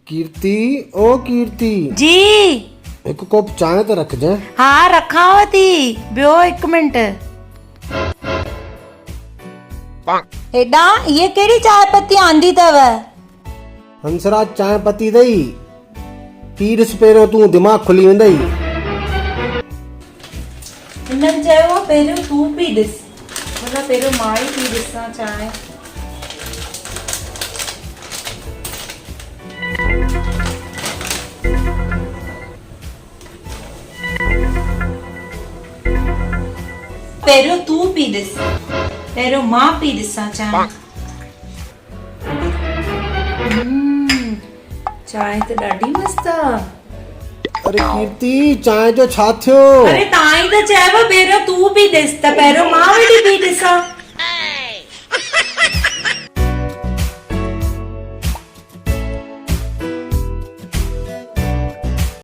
कीर्ति ओ कीर्ति जी एक कप चाय तो रख जा। हाँ रखाव थी बियो 1 मिंट हेडा ये केड़ी चाय पत्ती आंदी तव हंसराज चाय पत्ती दई पीरस पेरो तू दिमाग खुली वेंदई। हिनन चयो पहिरियों तू पी ॾिस मतलब पहिरियों मां ई पी ॾिसां चांहि। पहिरियों तू पी ॾिस पहिरियों मां पी ॾिसां चांहि। चांहि त ॾाढी मस्त आ। अरे कीर्ति चाय जो छा थियो? अरे ताई त चयव पहिरियों तू पी ॾिस त पहिरियों मां वठी पी ॾिसां।